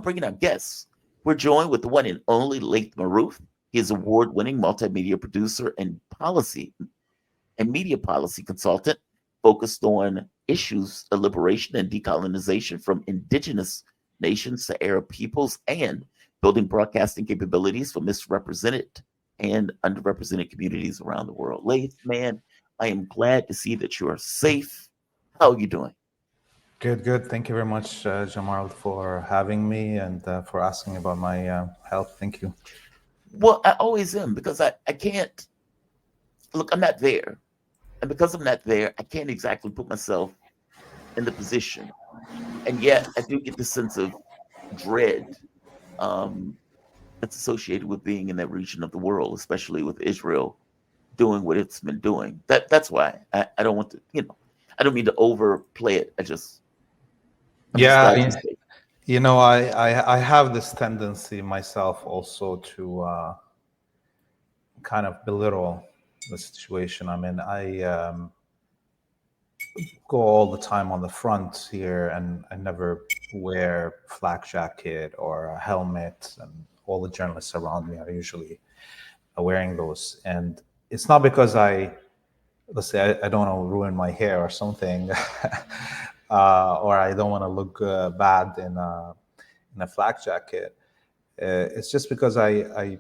bringing our guests. We're joined with the one and only Laith Marouf. He is award-winning multimedia producer and media policy consultant focused on issues of liberation and decolonization from indigenous nations to Arab peoples and building broadcasting capabilities for misrepresented and underrepresented communities around the world. Laith, man, I am glad to see that you are safe. How are you doing? Good, good. Thank you very much, Jamal, for having me and for asking about my health. Thank you. Well, I always am because I can't look, I'm not there. And because I'm not there, I can't exactly put myself in the position. And yet I do get the sense of dread um, that's associated with being in that region of the world, especially with Israel doing what it's been doing. That's why I don't want to, I don't mean to overplay it. I'm just Yeah, glad you're safe. I have this tendency myself also to kind of belittle the situation I'm in. I go all the time on the front here, and I never wear flak jacket or a helmet, and all the journalists around me are usually wearing those. And it's not because let's say I don't want to ruin my hair or something, or I don't want to look bad in a flak jacket. It's just because I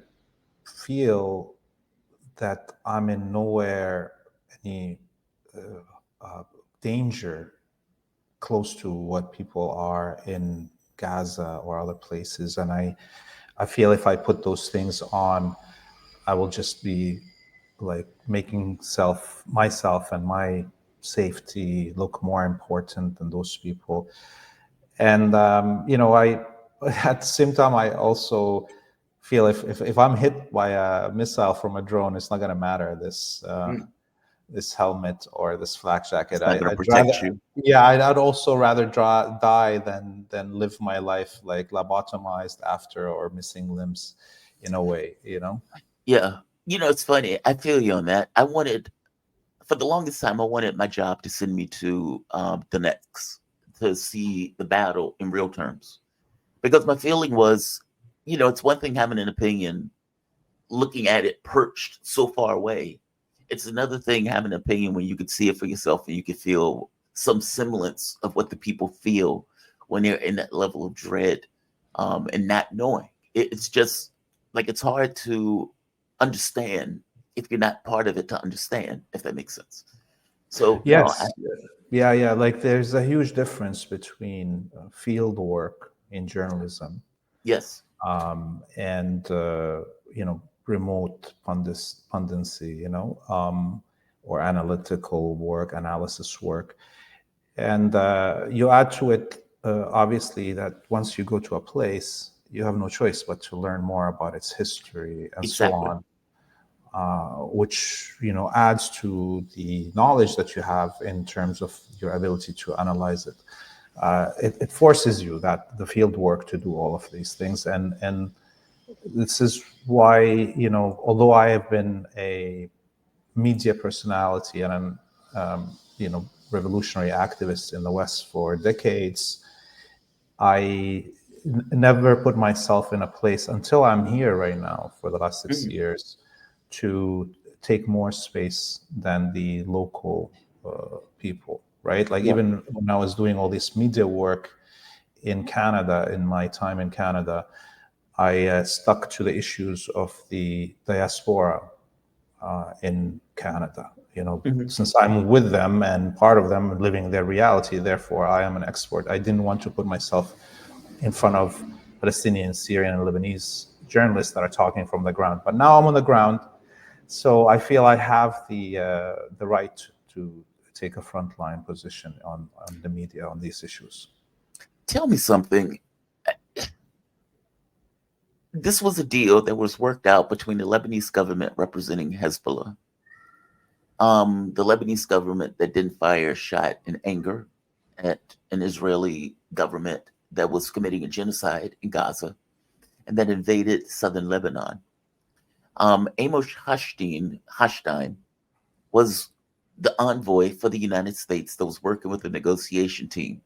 feel that I'm in nowhere any danger close to what people are in Gaza or other places, and I feel if I put those things on, I will just be like making myself and my safety look more important than those people. And I at the same time I also feel if I'm hit by a missile from a drone, it's not going to matter Mm, this helmet or this flak jacket. it's not going to I'd protect rather, you. yeah, I'd also rather die than live my life like lobotomized after or missing limbs in a way. Yeah. It's funny. I feel you on that. For the longest time, I wanted my job to send me to the next to see the battle in real terms. Because my feeling was, it's one thing having an opinion, looking at it perched so far away. It's another thing having an opinion when you could see it for yourself and you could feel some semblance of what the people feel when they're in that level of dread and not knowing. It's just like it's hard to understand if you're not part of it to understand, if that makes sense. So, no, Yes. Yeah. Like there's a huge difference between field work in journalism yes. and remote pundency, or analytical work, analysis work, and you add to it obviously that once you go to a place, you have no choice but to learn more about its history and so Exactly. on, which adds to the knowledge that you have in terms of your ability to analyze it. It forces you that the field work to do all of these things, and this is why although I have been a media personality and an revolutionary activist in the West for decades, I never put myself in a place until I'm here right now for the last six Mhm. years to take more space than the local people, right? Like Yeah. even when I was doing all this media work in Canada, in my time in Canada, I stuck to the issues of the diaspora in Canada. Mhm. Since I'm with them and part of them living their reality, therefore I am an expert. I didn't want to put myself in front of Palestinian, Syrian, and Lebanese journalists that are talking from the ground. But now I'm on the ground, so I feel I have the right to take a frontline position on the media on these issues. Tell me something. This was a deal that was worked out between the Lebanese government representing Hezbollah, the Lebanese government that didn't fire a shot in anger at an Israeli government that was committing a genocide in Gaza and that invaded southern Lebanon. Amos Hashstein was the envoy for the United States that was working with the negotiation team.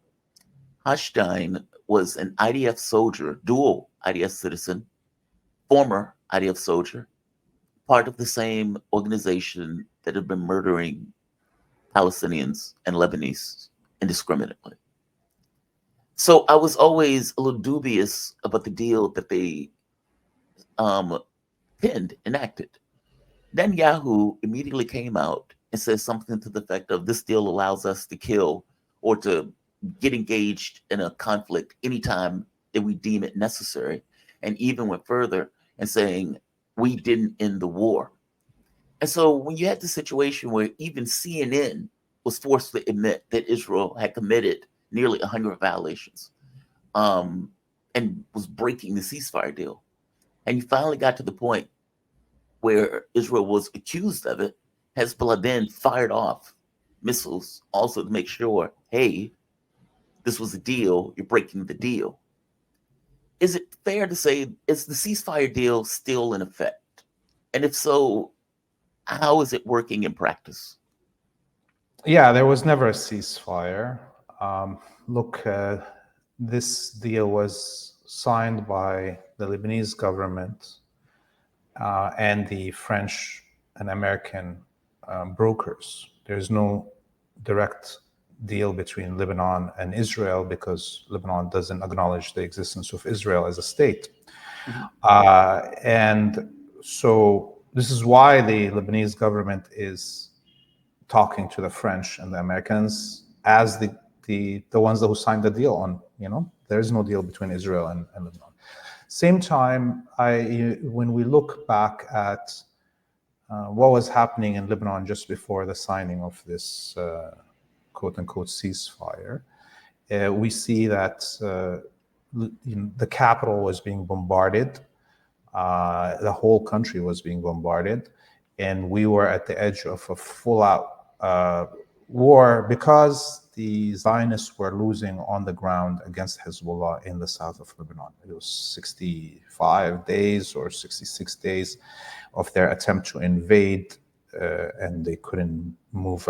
Hashstein was an IDF soldier, dual IDF citizen, former IDF soldier, part of the same organization that had been murdering Palestinians and Lebanese indiscriminately. So I was always a little dubious about the deal that they enacted. Netanyahu immediately came out and said something to the effect of, this deal allows us to kill or to get engaged in a conflict anytime that we deem it necessary, and even went further and saying we didn't end the war. And so when you had the situation where even CNN was forced to admit that Israel had committed nearly 100 violations and was breaking the ceasefire deal, and you finally got to the point where Israel was accused of it, Hezbollah then fired off missiles also to make sure, hey, this was a deal, you're breaking the deal. Is it fair to say, is the ceasefire deal still in effect? And if so, how is it working in practice? Yeah, there was never a ceasefire. Look, this deal was signed by the Lebanese government and the French and American brokers. There's no direct deal between Lebanon and Israel because Lebanon doesn't acknowledge the existence of Israel as a state. And so this is why the Lebanese government is talking to the French and the Americans as the ones who signed the deal on, there is no deal between Israel and Lebanon. Same time, when we look back at what was happening in Lebanon just before the signing of this quote-unquote ceasefire, we see that the capital was being bombarded, the whole country was being bombarded, and we were at the edge of a full-out war because the Zionists were losing on the ground against Hezbollah in the south of Lebanon. It was 65 days or 66 days of their attempt to invade, and they couldn't move,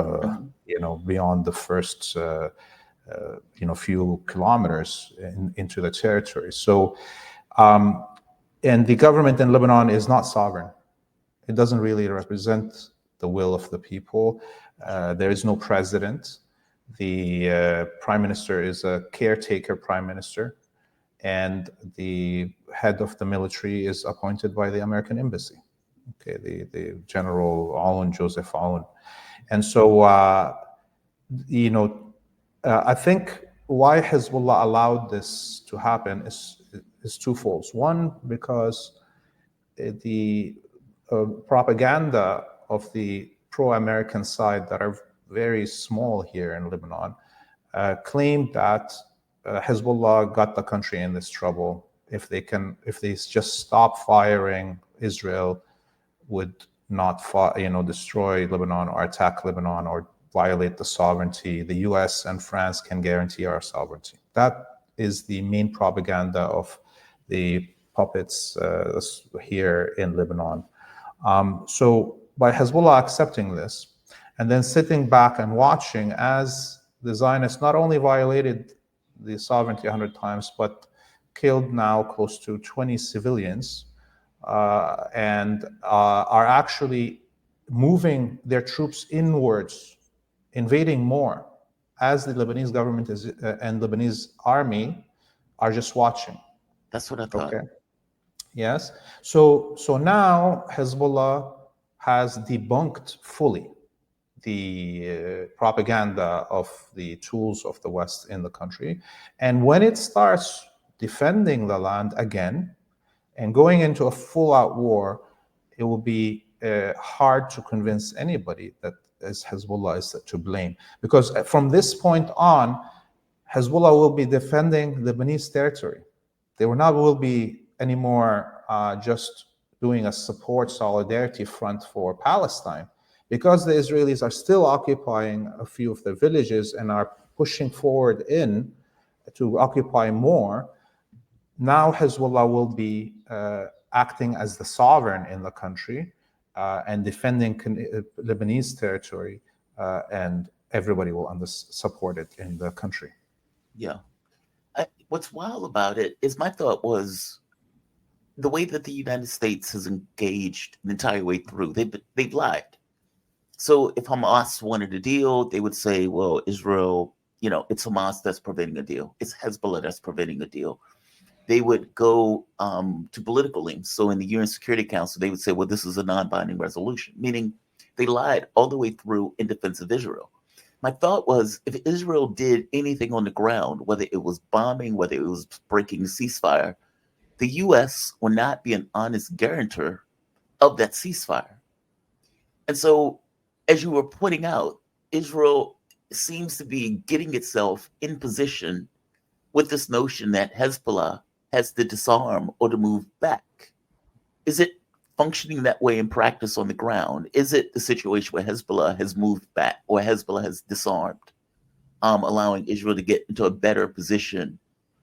beyond the first, few kilometers into the territory. So, and the government in Lebanon is not sovereign. It doesn't really represent the will of the people. There is no president. The prime minister is a caretaker prime minister, and the head of the military is appointed by the American embassy. Okay, the General Allen, Joseph Allen. And so, I think why Hezbollah allowed this to happen is twofold. One, because the propaganda of the pro-American side that are very small here in Lebanon claimed that Hezbollah got the country in this trouble. If they just stop firing, Israel would not destroy Lebanon or attack Lebanon or violate the sovereignty. The US and France can guarantee our sovereignty. That is the main propaganda of the puppets here in Lebanon. So by Hezbollah accepting this and then sitting back and watching as the Zionists not only violated the sovereignty 100 times, but killed now close to 20 civilians and are actually moving their troops inwards, invading more, as the Lebanese government and Lebanese army are just watching. That's what I thought. Okay. Yes. So now Hezbollah has debunked fully the propaganda of the tools of the West in the country. And when it starts defending the land again and going into a full-out war, it will be hard to convince anybody that Hezbollah is to blame. Because from this point on, Hezbollah will be defending Lebanese territory. They will be anymore just doing a support solidarity front for Palestine, because the Israelis are still occupying a few of the villages and are pushing forward in to occupy more. Now Hezbollah will be acting as the sovereign in the country and defending Lebanese territory, and everybody will support it in the country. Yeah. what's wild about it is my thought was the way that the United States has engaged the entire way through. They've lied. So if Hamas wanted a deal, they would say, well, Israel, it's Hamas that's preventing a deal. It's Hezbollah that's preventing a deal. They would go to political links. So in the UN Security Council, they would say, well, this is a non-binding resolution, meaning they lied all the way through in defense of Israel. My thought was, if Israel did anything on the ground, whether it was bombing, whether it was breaking the ceasefire, the U.S. will not be an honest guarantor of that ceasefire. And so, as you were pointing out, Israel seems to be getting itself in position with this notion that Hezbollah has to disarm or to move back. Is it functioning that way in practice on the ground? Is it the situation where Hezbollah has moved back or Hezbollah has disarmed, allowing Israel to get into a better position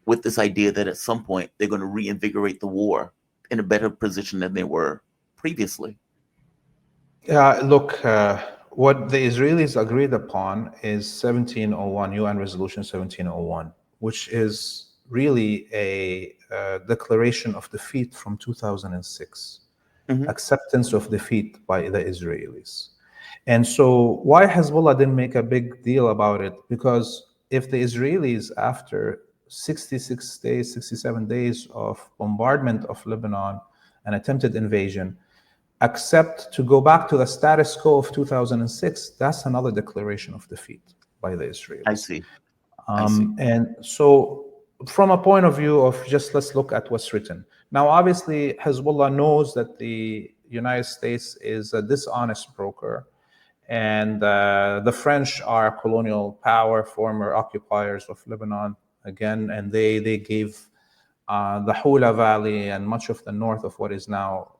with this idea that at some point they're going to reinvigorate the war in a better position than they were previously? Look, what the Israelis agreed upon is 1701, UN Resolution 1701, which is really a declaration of defeat from 2006, acceptance of defeat by the Israelis. And so why Hezbollah didn't make a big deal about it? Because if the Israelis, after 66 days, 67 days of bombardment of Lebanon and attempted invasion, accept to go back to the status quo of 2006, that's another declaration of defeat by the Israelis. I see. And so from a point of view of just let's look at what's written. Now, obviously, Hezbollah knows that the United States is a dishonest broker, and the French are a colonial power, former occupiers of Lebanon again, and they gave the Hula Valley and much of the north of what is now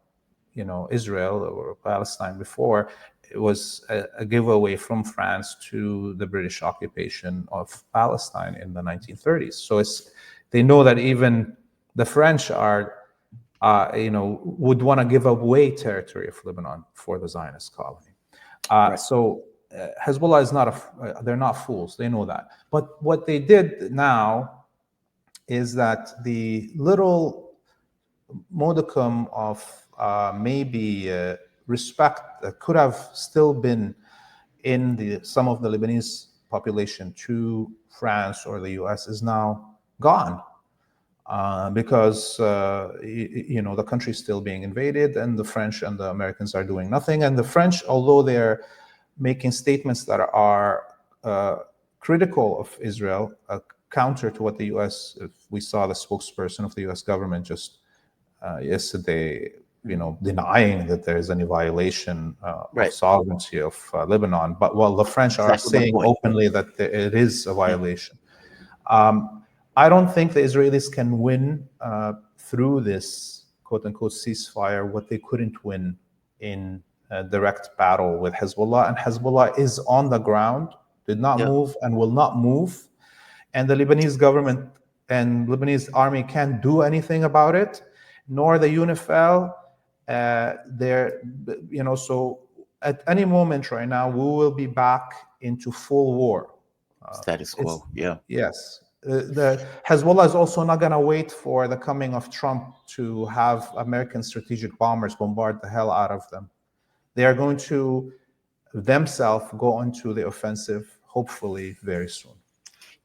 Israel or Palestine before, it was a giveaway from France to the British occupation of Palestine in the 1930s. So they know that even the French would want to give away territory of Lebanon for the Zionist colony. Right. So Hezbollah is they're not fools. They know that. But what they did now is that the little modicum of maybe respect that could have still been in some of the Lebanese population to France or the US is now gone because the country is still being invaded and the French and the Americans are doing nothing. And the French, although they're making statements that are critical of Israel, counter to what the US, we saw the spokesperson of the US government just yesterday, denying that there is any violation of sovereignty of Lebanon. But the French are saying openly that it is a violation. I don't think the Israelis can win through this quote-unquote ceasefire what they couldn't win in a direct battle with Hezbollah. And Hezbollah is on the ground, did not move and will not move. And the Lebanese government and Lebanese army can't do anything about it, nor the UNIFIL. So at any moment right now, we will be back into full war. Status quo, Yes. The Hezbollah is also not going to wait for the coming of Trump to have American strategic bombers bombard the hell out of them. They are going to themselves go into the offensive, hopefully very soon.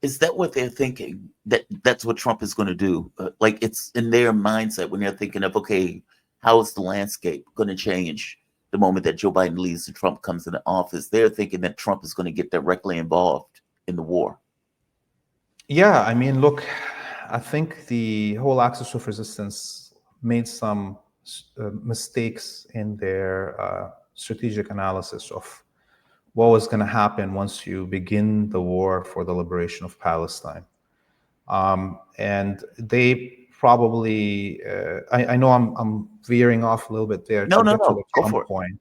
Is that what they're thinking? That's what Trump is going to do? Like it's in their mindset when they're thinking of, okay, how is the landscape going to change the moment that Joe Biden leaves and Trump comes into office? They're thinking that Trump is going to get directly involved in the war. Yeah, I mean, look, I think the whole axis of resistance made some mistakes in their strategic analysis of what was going to happen once you begin the war for the liberation of Palestine. And they probably, I know I'm veering off a little bit there to get to the Trump point.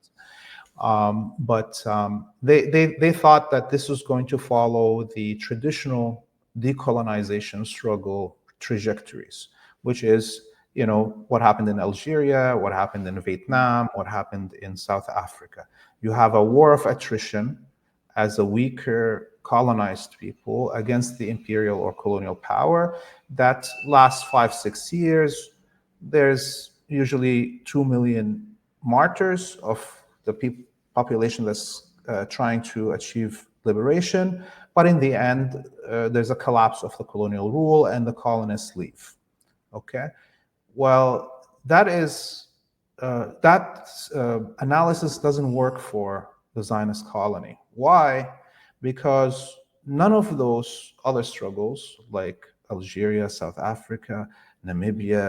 But they thought that this was going to follow the traditional decolonization struggle trajectories, which is, what happened in Algeria, what happened in Vietnam, what happened in South Africa. You have a war of attrition as a weaker colonized people against the imperial or colonial power that lasts 5-6 years. There's usually 2 million martyrs of the population that's trying to achieve liberation. But in the end, there's a collapse of the colonial rule and the colonists leave. Okay? Well, that analysis doesn't work for the Zionist colony. Why? Because none of those other struggles, like Algeria, South Africa, Namibia,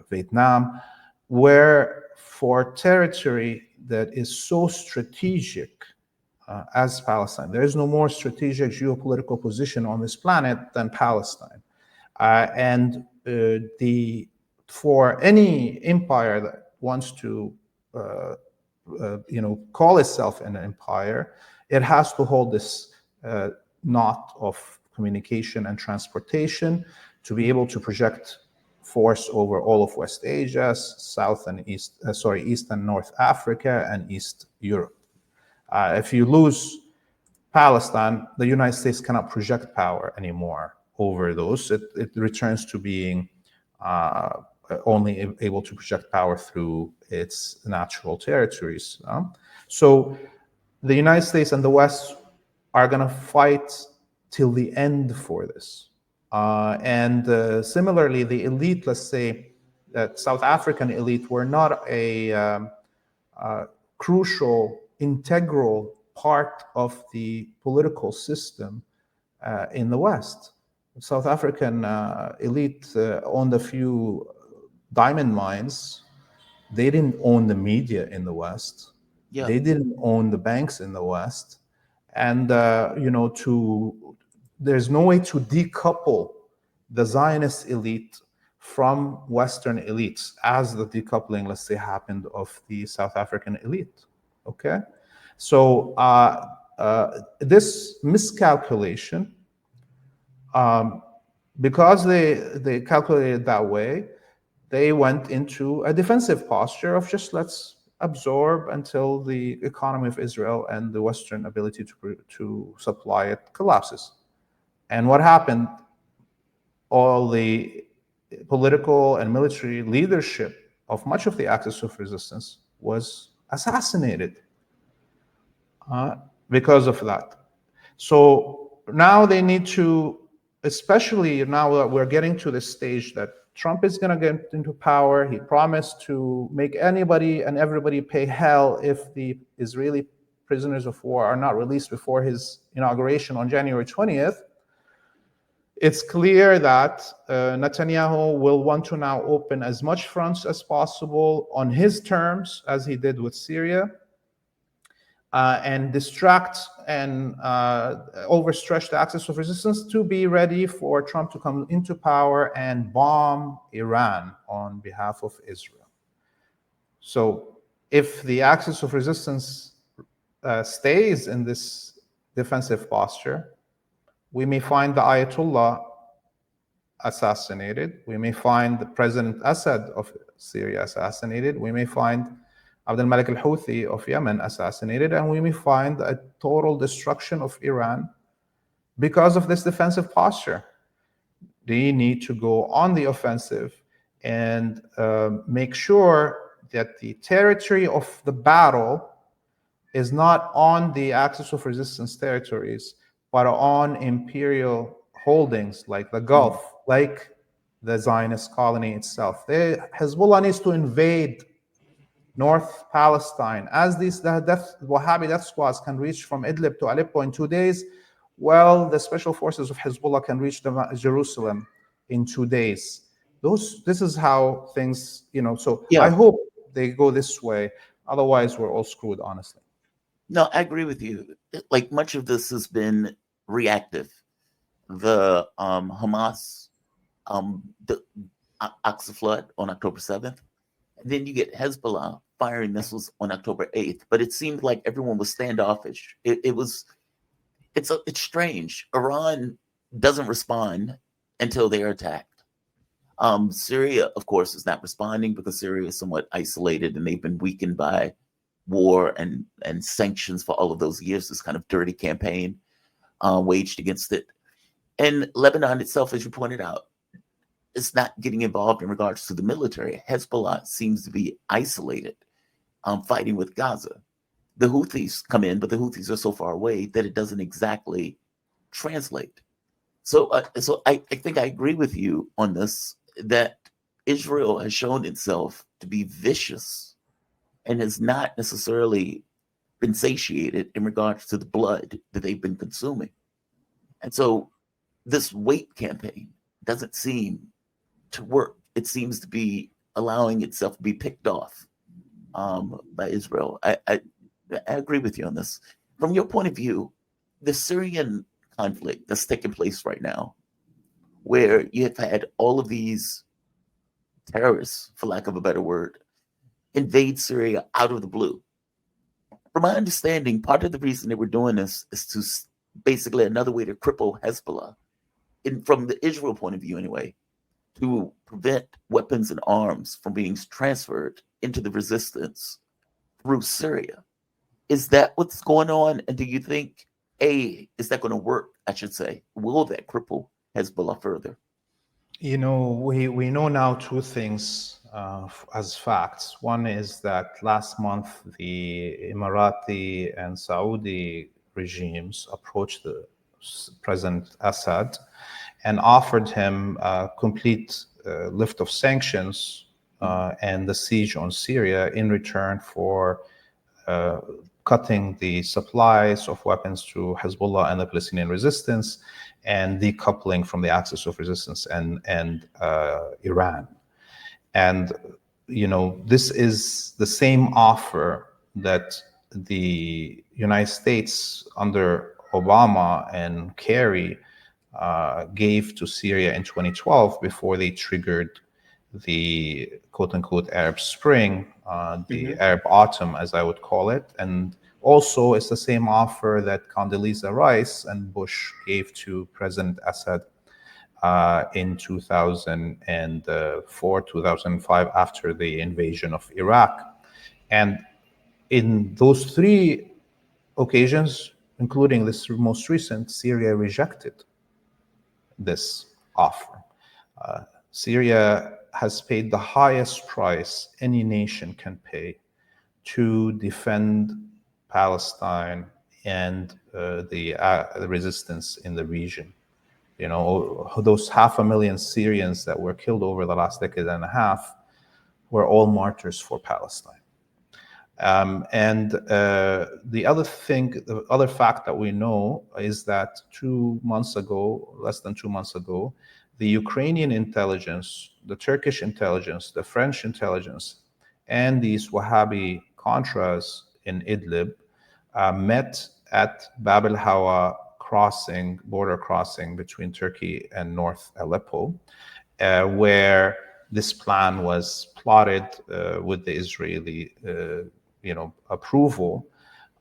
Vietnam, were for territory that is so strategic as Palestine. There is no more strategic geopolitical position on this planet than Palestine. And for any empire that wants to call itself an empire, it has to hold this knot of communication and transportation to be able to project force over all of West Asia, East and North Africa, and East Europe. If you lose Palestine, the United States cannot project power anymore over those. It returns to being only able to project power through its natural territories. So the United States and the West are going to fight till the end for this. And similarly, the elite, let's say, that South African elite were not a crucial, integral part of the political system in the West. South African elite owned a few diamond mines. They didn't own the media in the West. Yeah. They didn't own the banks in the West. And, there's no way to decouple the Zionist elite from Western elites as the decoupling, let's say, happened of the South African elite, okay? So this miscalculation, because they calculated that way, they went into a defensive posture of just let's absorb until the economy of Israel and the Western ability to supply it collapses. And what happened? All the political and military leadership of much of the axis of resistance was assassinated because of that. So now they need to, especially now that we're getting to this stage that Trump is going to get into power. He promised to make anybody and everybody pay hell if the Israeli prisoners of war are not released before his inauguration on January 20th. It's clear that Netanyahu will want to now open as much fronts as possible on his terms, as he did with Syria, and distract and overstretch the axis of resistance to be ready for Trump to come into power and bomb Iran on behalf of Israel. So if the axis of resistance stays in this defensive posture, we may find the Ayatollah assassinated. We may find the President Assad of Syria assassinated. We may find Abdel Malik al-Houthi of Yemen assassinated. And we may find a total destruction of Iran because of this defensive posture. They need to go on the offensive and make sure that the territory of the battle is not on the axis of resistance territories, but on imperial holdings like the Gulf, like the Zionist colony itself. Hezbollah needs to invade North Palestine. As the Wahhabi death squads can reach from Idlib to Aleppo in 2 days, well, the special forces of Hezbollah can reach Jerusalem in 2 days. This is how things, so yeah. I hope they go this way. Otherwise, we're all screwed, honestly. No, I agree with you. Like, much of this has been reactive. The Hamas, the Aqsa flood on October 7th. And then you get Hezbollah firing missiles on October 8th. But it seemed like everyone was standoffish. It's strange. Iran doesn't respond until they are attacked. Syria, of course, is not responding because Syria is somewhat isolated and they've been weakened by war and sanctions for all of those years, this kind of dirty campaign waged against it. And Lebanon itself, as you pointed out, is not getting involved in regards to the military. Hezbollah seems to be isolated, fighting with Gaza. The Houthis come in, but the Houthis are so far away that it doesn't exactly translate. So I think I agree with you on this, that Israel has shown itself to be vicious and has not necessarily been satiated in regards to the blood that they've been consuming. And so this weight campaign doesn't seem to work. It seems to be allowing itself to be picked off by Israel. I agree with you on this. From your point of view, the Syrian conflict that's taking place right now, where you have had all of these terrorists, for lack of a better word, invade Syria out of the blue. From my understanding, part of the reason they were doing this is to basically another way to cripple Hezbollah, from the Israel point of view anyway, to prevent weapons and arms from being transferred into the resistance through Syria. Is that what's going on? And do you think, is that going to work, I should say? Will that cripple Hezbollah further? We know now two things as facts. One is that last month the Emirati and Saudi regimes approached the President Assad and offered him a complete lift of sanctions and the siege on Syria in return for cutting the supplies of weapons to Hezbollah and the Palestinian resistance and decoupling from the axis of resistance and Iran. And, this is the same offer that the United States under Obama and Kerry gave to Syria in 2012 before they triggered the quote-unquote Arab Spring, the Arab Autumn, as I would call it. And also, it's the same offer that Condoleezza Rice and Bush gave to President Assad in 2004, 2005, after the invasion of Iraq. And in those three occasions, including this most recent, Syria rejected this offer. Syria has paid the highest price any nation can pay to defend Palestine and the resistance in the region. Those 500,000 Syrians that were killed over the last decade and a half were all martyrs for Palestine. And the other fact that we know is that 2 months ago, less than 2 months ago, the Ukrainian intelligence, the Turkish intelligence, the French intelligence, and these Wahhabi Contras in Idlib met at Bab el-Hawa border crossing between Turkey and North Aleppo, where this plan was plotted with the Israeli approval,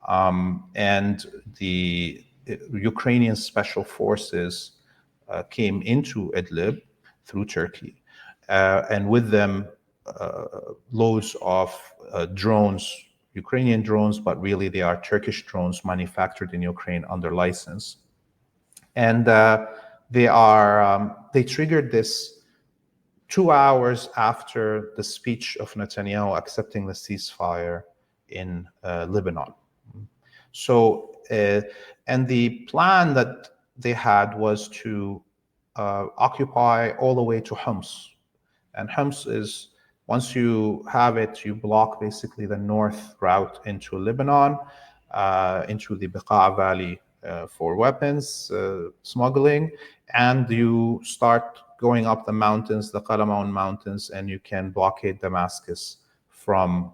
and the Ukrainian special forces came into Idlib through Turkey, and with them loads of drones, Ukrainian drones, but really they are Turkish drones manufactured in Ukraine under license. And they triggered this 2 hours after the speech of Netanyahu accepting the ceasefire in Lebanon. So, and the plan that they had was to occupy all the way to Homs. And Homs is, once you have it, you block basically the north route into Lebanon, into the Bekaa Valley for weapons smuggling, and you start going up the mountains, the Qalamoun Mountains, and you can blockade Damascus from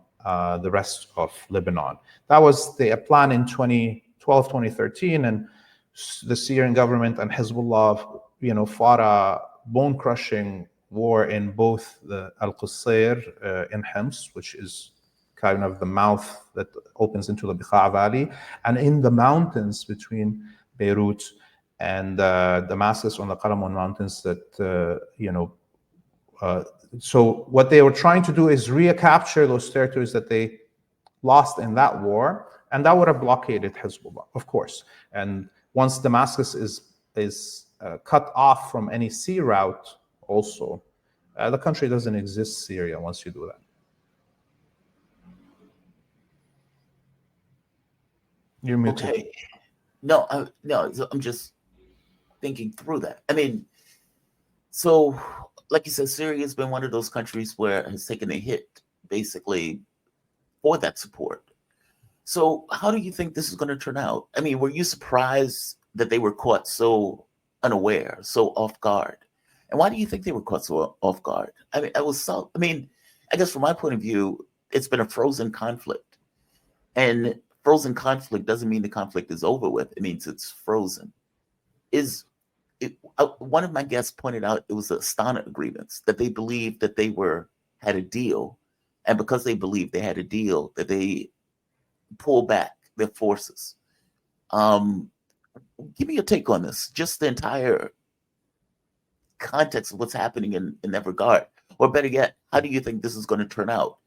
the rest of Lebanon. That was the plan in 2012, 2013, and the Syrian government and Hezbollah, fought a bone-crushing war in both the Al-Qusayr in Homs, which is kind of the mouth that opens into the Bekaa Valley, and in the mountains between Beirut and Damascus on the Qalamoun Mountains that, so what they were trying to do is recapture those territories that they lost in that war, and that would have blockaded Hezbollah, of course. And once Damascus is cut off from any sea route, also, the country doesn't exist, Syria, once you do that. You're muted. Okay. No, I'm just thinking through that. I mean, so like you said, Syria has been one of those countries where it has taken a hit, basically, for that support. So how do you think this is going to turn out? I mean, were you surprised that they were caught so unaware, so off guard? And why do you think they were caught so off guard? I mean, I guess from my point of view, it's been a frozen conflict. And frozen conflict doesn't mean the conflict is over with. It means it's frozen. One of my guests pointed out it was the Astana agreements, that they believed that they had a deal. And because they believed they had a deal, that they pull back their forces. Give me your take on this, just the entire context of what's happening in that regard. Or better yet, how do you think this is going to turn out?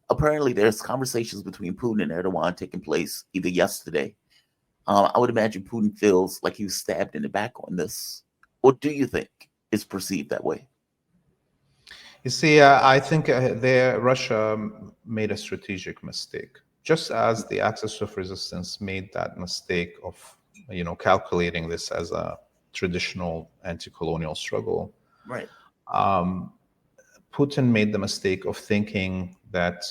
Apparently, there's conversations between Putin and Erdogan taking place either yesterday. I would imagine Putin feels like he was stabbed in the back on this. Or do you think it's perceived that way? You see, I think Russia made a strategic mistake, just as the axis of resistance made that mistake of, calculating this as a traditional anti-colonial struggle. Right. Putin made the mistake of thinking that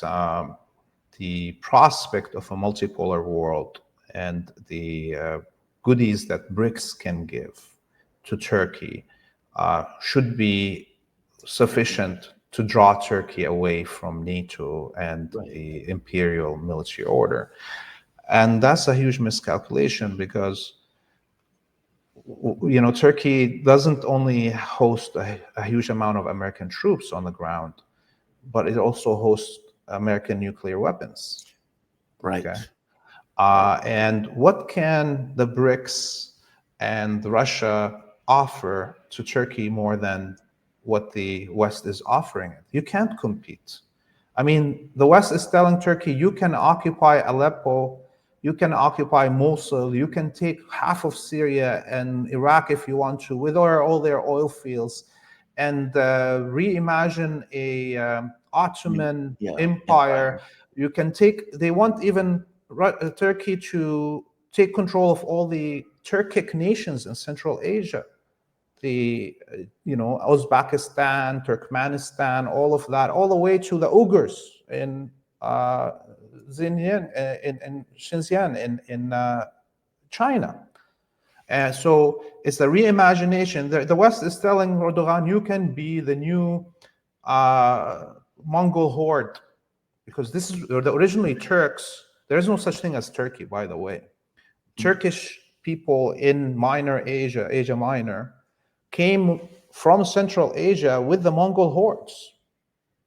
the prospect of a multipolar world and the goodies that BRICS can give to Turkey should be sufficient to draw Turkey away from NATO and the imperial military order. And that's a huge miscalculation because, Turkey doesn't only host a huge amount of American troops on the ground, but it also hosts American nuclear weapons. Right. Okay? And what can the BRICS and Russia offer to Turkey more than what the West is offering it? You can't compete. I mean, the West is telling Turkey, you can occupy Aleppo, you can occupy Mosul, you can take half of Syria and Iraq if you want to, with all their oil fields, and reimagine a Ottoman empire. You can they want even Turkey to take control of all the Turkic nations in Central Asia. The Uzbekistan, Turkmenistan, all of that, all the way to the Uyghurs in Xinjiang, in Xinjiang, in China. So it's a reimagination. The West is telling Erdogan, you can be the new Mongol horde, because this is originally Turks. There is no such thing as Turkey, by the way. Turkish people in Minor Asia, Asia Minor, came from Central Asia with the Mongol hordes.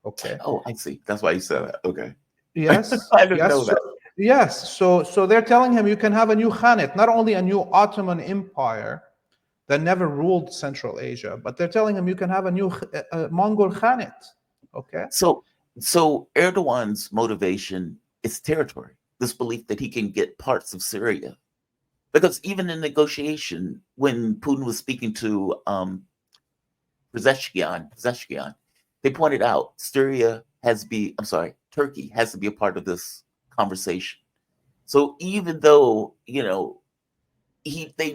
Okay. Oh, I see. That's why you said that. Okay. Yes. I didn't know that. Yes. So they're telling him you can have a new Khanate, not only a new Ottoman empire that never ruled Central Asia, but they're telling him you can have a new Mongol Khanate. Okay. So Erdogan's motivation is territory. This belief that he can get parts of Syria. Because even in negotiation, when Putin was speaking to Pezeshkian, they pointed out Turkey has to be a part of this conversation. So even though, they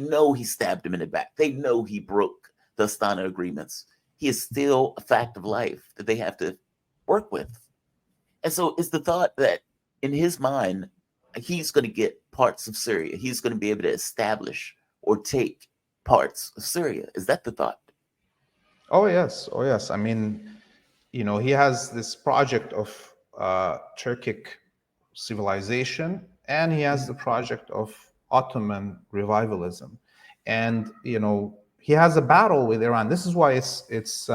know he stabbed him in the back, they know he broke the Astana agreements, he is still a fact of life that they have to work with. And so it's the thought that in his mind, he's going to get parts of Syria. He's going to be able to establish or take parts of Syria. Is that the thought? Oh, yes. I mean, he has this project of Turkic civilization, and he has the project of Ottoman revivalism. And, he has a battle with Iran. This is why it's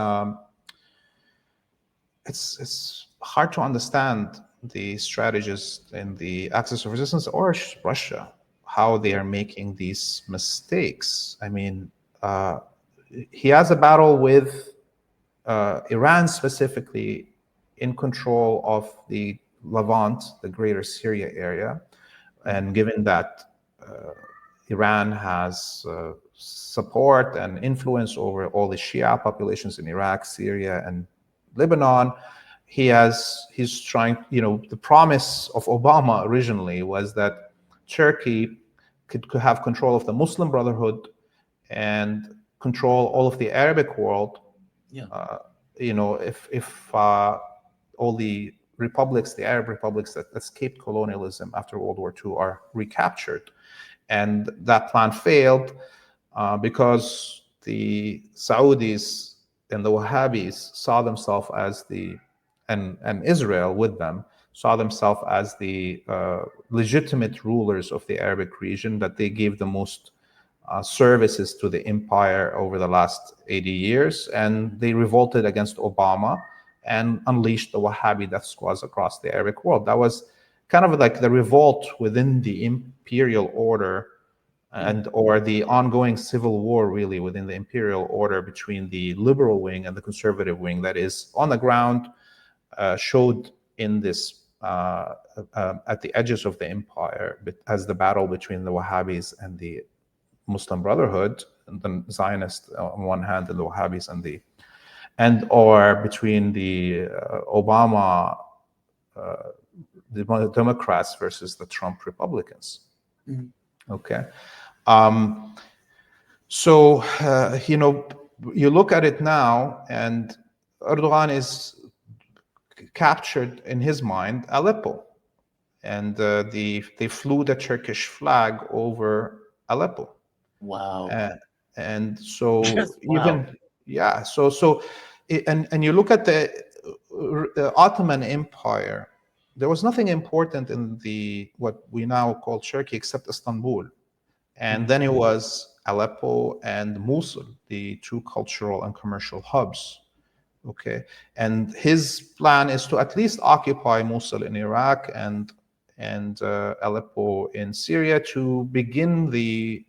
hard to understand the strategists in the axis of resistance or Russia, how they are making these mistakes. I mean, he has a battle with Iran specifically in control of the Levant, the greater Syria area. And given that Iran has support and influence over all the Shia populations in Iraq, Syria, and Lebanon, he's trying, the promise of Obama originally was that Turkey could have control of the Muslim Brotherhood and control all of the Arabic world. Yeah. If all the republics, the Arab republics that escaped colonialism after World War II, are recaptured. And that plan failed because the Saudis and the Wahhabis saw themselves as and Israel with them, saw themselves as the legitimate rulers of the Arabic region, that they gave the most services to the empire over the last 80 years. And they revolted against Obama and unleashed the Wahhabi death squads across the Arabic world. That was kind of like the revolt within the imperial order, or the ongoing civil war, really, within the imperial order between the liberal wing and the conservative wing, that is on the ground, showed in this at the edges of the empire as the battle between the Wahhabis and the Muslim Brotherhood, the Zionists on one hand, and the Wahhabis or between the Obama the Democrats versus the Trump Republicans. Okay. So, you look at it now, and Erdogan is captured in his mind Aleppo, and they flew the Turkish flag over Aleppo. Wow. And so Wow. and you look at the Ottoman Empire, there was nothing important in what we now call Turkey except Istanbul. And then it was Aleppo and Mosul, the two cultural and commercial hubs. Okay. And his plan is to at least occupy Mosul in Iraq and Aleppo in Syria, to begin the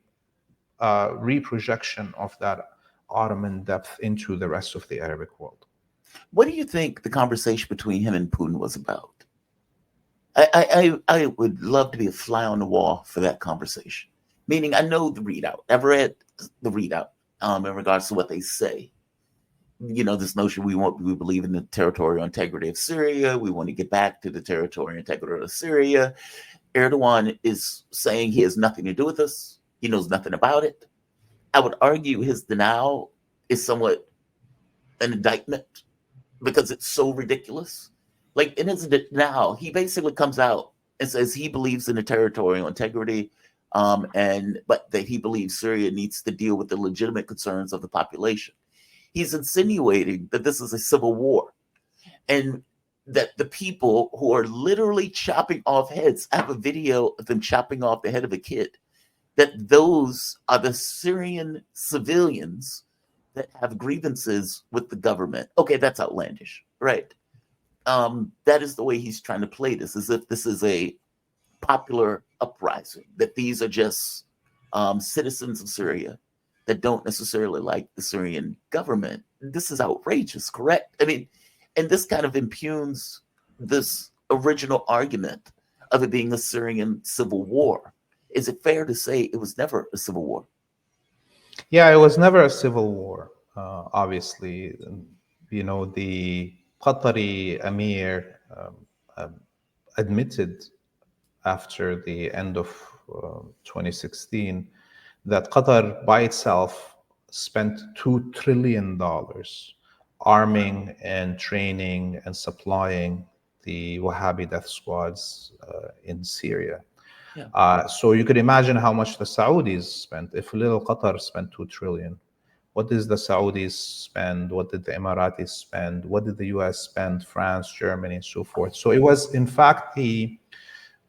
reprojection of that Ottoman depth into the rest of the Arabic world. What do you think the conversation between him and Putin was about? I would love to be a fly on the wall for that conversation. Meaning, I know the readout. I've read the readout in regards to what they say. This notion we believe in the territorial integrity of Syria. We want to get back to the territorial integrity of Syria. Erdogan is saying he has nothing to do with this. He knows nothing about it. I would argue his denial is somewhat an indictment because it's so ridiculous. Like, in his denial, he basically comes out and says he believes in the territorial integrity, but that he believes Syria needs to deal with the legitimate concerns of the population. He's insinuating that this is a civil war, and that the people who are literally chopping off heads, I have a video of them chopping off the head of a kid, that those are the Syrian civilians that have grievances with the government. Okay, that's outlandish, right? That is the way he's trying to play this, as if this is a popular uprising, that these are just citizens of Syria that don't necessarily like the Syrian government. This is outrageous, correct? I mean, and this kind of impugns this original argument of it being a Syrian civil war. Is it fair to say it was never a civil war? Yeah, it was never a civil war, obviously. The Qatari Emir admitted after the end of 2016 that Qatar by itself spent $2 trillion arming and training and supplying the Wahhabi death squads in Syria. Yeah. So you could imagine how much the Saudis spent. If little Qatar spent $2 trillion, what does the Saudis spend? What did the Emiratis spend? What did the US spend? France, Germany, and so forth. So it was, in fact,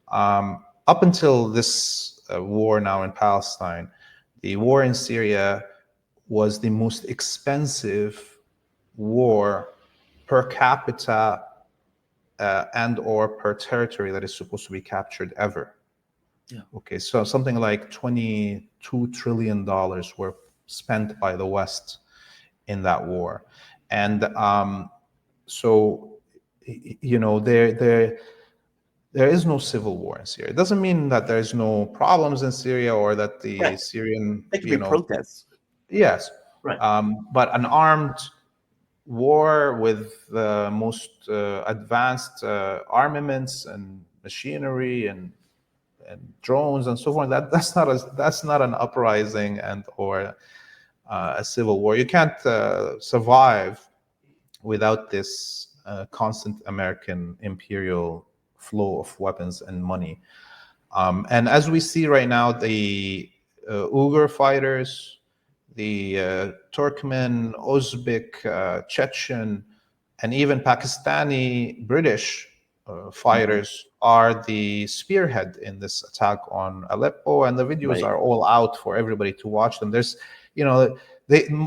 up until this war now in Palestine, the war in Syria was the most expensive war per capita and or per territory that is supposed to be captured ever. Yeah. Okay, so something like $22 trillion were spent by the West in that war. And so, there is no civil war in Syria. It doesn't mean that there's no problems in Syria or that the Right. Syrian, There could be protests. yes, Right. but an armed war with the most advanced armaments and machinery and drones and so forth. That's not an uprising and or a civil war. You can't survive without this constant American imperial flow of weapons and money. And as we see right now, the Uyghur fighters, the Turkmen, Uzbek, Chechen, and even Pakistani British fighters are the spearhead in this attack on Aleppo, and the videos Right. are all out for everybody to watch them. There's, you know,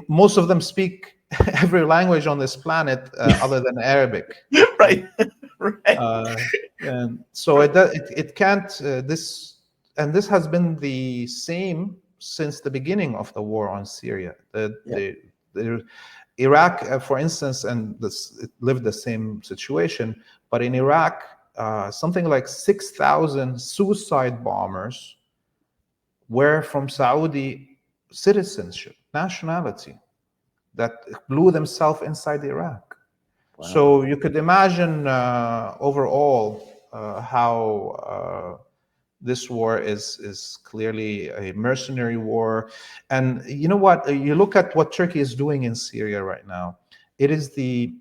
most of them speak every language on this planet other than Arabic. Right. Right. And so it can't this and this has been the same since the beginning of the war on Syria. Yeah. The Iraq, for instance, and it lived the same situation, but in Iraq, something like 6,000 suicide bombers were from Saudi citizenship, nationality, that blew themselves inside Iraq. Wow. So you could imagine overall how this war is clearly a mercenary war. And you know what? You look at what Turkey is doing in Syria right now. It is the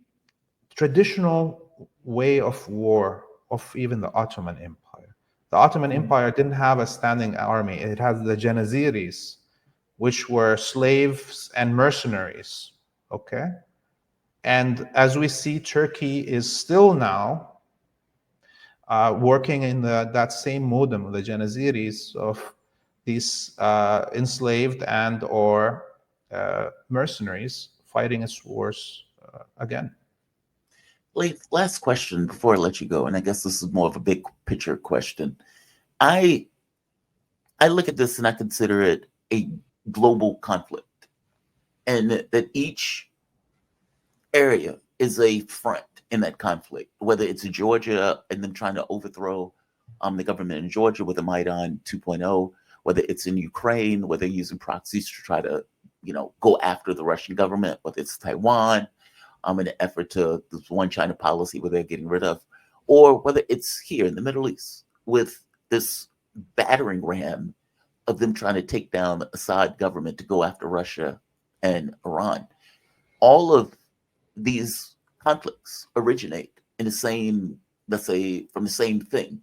traditional way of war of even the Ottoman Empire. The Ottoman Empire didn't have a standing army. It had the Janissaries, which were slaves and mercenaries. Okay? And as we see, Turkey is still now working in that same modem, the Janissaries of these enslaved and or mercenaries fighting its wars again. Laith, last question before I let you go, and I guess this is more of a big picture question. I look at this and I consider it a global conflict, and that each area is a front in that conflict, whether it's Georgia and them trying to overthrow the government in Georgia with the Maidan 2.0, whether it's in Ukraine, where they're using proxies to try to, go after the Russian government, whether it's Taiwan, in an effort to this one China policy where they're getting rid of, or whether it's here in the Middle East with this battering ram of them trying to take down the Assad government to go after Russia and Iran. All of these conflicts originate in the same, let's say, from the same thing,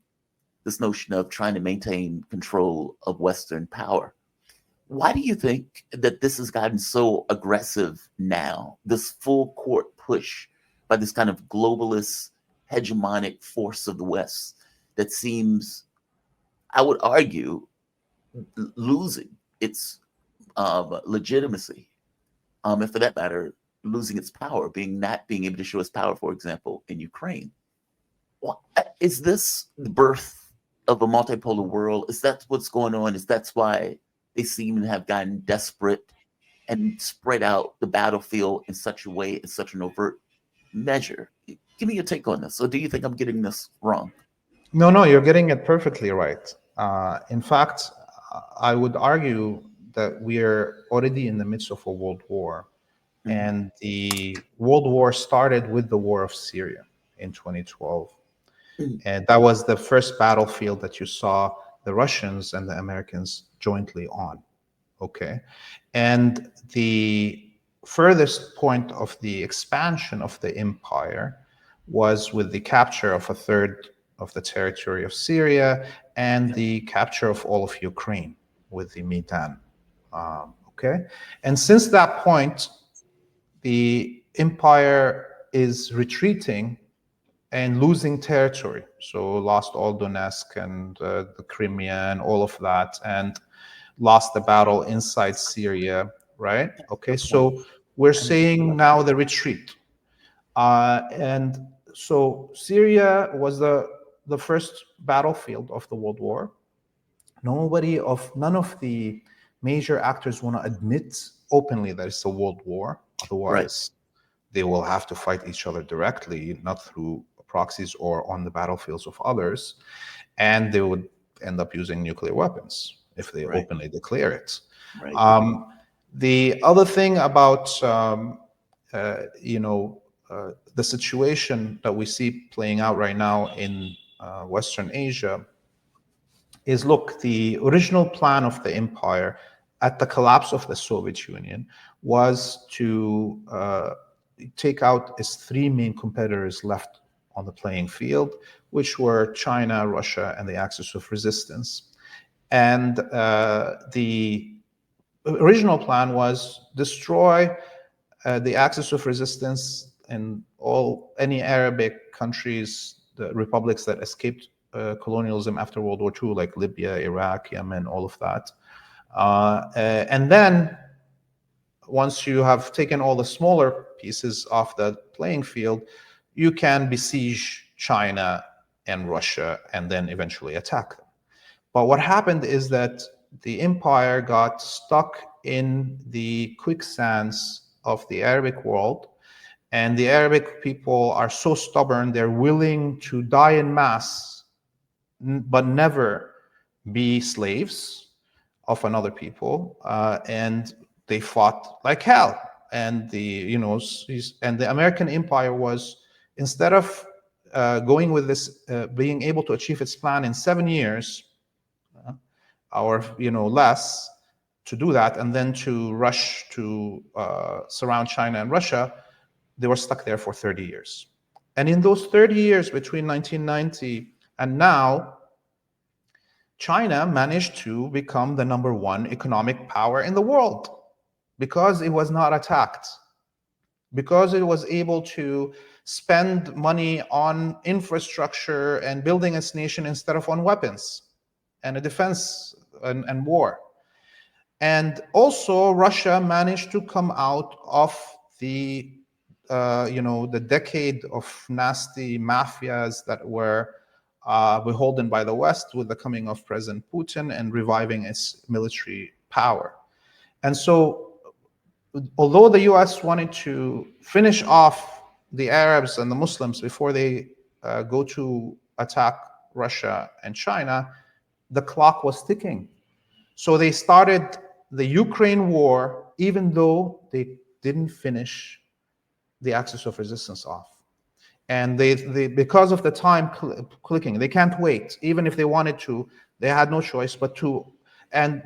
this notion of trying to maintain control of Western power. Why do you think that this has gotten so aggressive now, this full court push by this kind of globalist hegemonic force of the West that seems, I would argue, losing its legitimacy, and for that matter, losing its power, not being able to show its power, for example, in Ukraine? Is this the birth of a multipolar world? Is that what's going on? Is that's why they seem to have gotten desperate and spread out the battlefield in such a way, in such an overt measure? Give me your take on this. Or do you think I'm getting this wrong? No, you're getting it perfectly right. In fact, I would argue that we're already in the midst of a world war. Mm-hmm. And the world war started with the war of Syria in 2012. Mm-hmm. And that was the first battlefield that you saw the Russians and the Americans jointly on. Okay. And the furthest point of the expansion of the empire was with the capture of a third of the territory of Syria and the capture of all of Ukraine with the Maidan. Okay. And since that point, the empire is retreating and losing territory. So lost all Donetsk and the Crimea and all of that, and lost the battle inside Syria, right? Okay, so we're seeing now the retreat. And so Syria was the first battlefield of the World War. None of the major actors want to admit openly that it's a world war. Otherwise, they will have to fight each other directly, not through proxies or on the battlefields of others, and they would end up using nuclear weapons if they Right. openly declare it. Right. The other thing about the situation that we see playing out right now in Western Asia is, look, the original plan of the empire at the collapse of the Soviet Union was to take out its three main competitors left on the playing field, which were China, Russia, and the Axis of Resistance. And the original plan was destroy the Axis of Resistance in any Arabic countries, the republics that escaped colonialism after World War II, like Libya, Iraq, Yemen, all of that. And then once you have taken all the smaller pieces off the playing field, you can besiege China and Russia and then eventually attack them. But what happened is that the empire got stuck in the quicksands of the Arabic world, and the Arabic people are so stubborn, they're willing to die in mass, but never be slaves of another people, and they fought like hell. And the American empire was, instead of going with this, being able to achieve its plan in 7 years, or less, to do that, and then to rush to surround China and Russia, they were stuck there for 30 years. And in those 30 years between 1990 and now, China managed to become the #1 economic power in the world because it was not attacked, because it was able to spend money on infrastructure and building its nation instead of on weapons and a defense and war. And also Russia managed to come out of the the decade of nasty mafias that were beholden by the West with the coming of President Putin and reviving its military power. And so, although the US wanted to finish off the Arabs and the Muslims before they go to attack Russia and China, the clock was ticking. So they started the Ukraine war, even though they didn't finish the Axis of Resistance off. And they because of the time clicking, they can't wait. Even if they wanted to, they had no choice but to.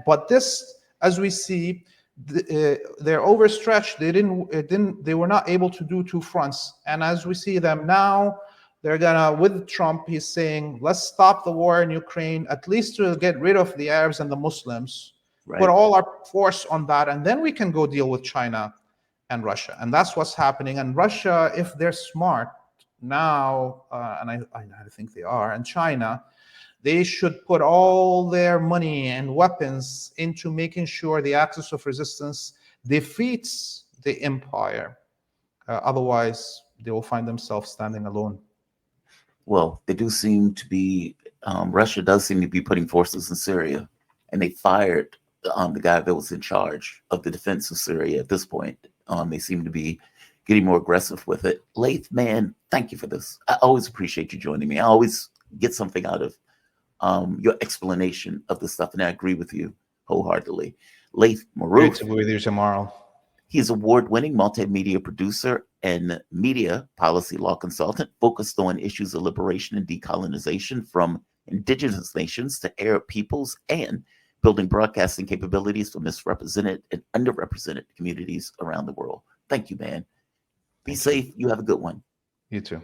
But this, as we see, they're overstretched. They were not able to do two fronts. And as we see them now, they're gonna, with Trump, he's saying, let's stop the war in Ukraine, at least to get rid of the Arabs and the Muslims, Right. put all our force on that, and then we can go deal with China and Russia. And that's what's happening. And Russia, if they're smart now, and I think they are, and China, they should put all their money and weapons into making sure the Axis of Resistance defeats the empire. Otherwise, they will find themselves standing alone. Well, they do seem to be, Russia does seem to be putting forces in Syria, and they fired the guy that was in charge of the defense of Syria at this point. They seem to be getting more aggressive with it. Laith, man, thank you for this. I always appreciate you joining me. I always get something out of your explanation of the stuff, and I agree with you wholeheartedly. Laith Marouf. Great to be with you tomorrow. He's award-winning multimedia producer and media policy law consultant focused on issues of liberation and decolonization from indigenous nations to Arab peoples and building broadcasting capabilities for misrepresented and underrepresented communities around the world. Thank you, man. Be safe. You have a good one. You too.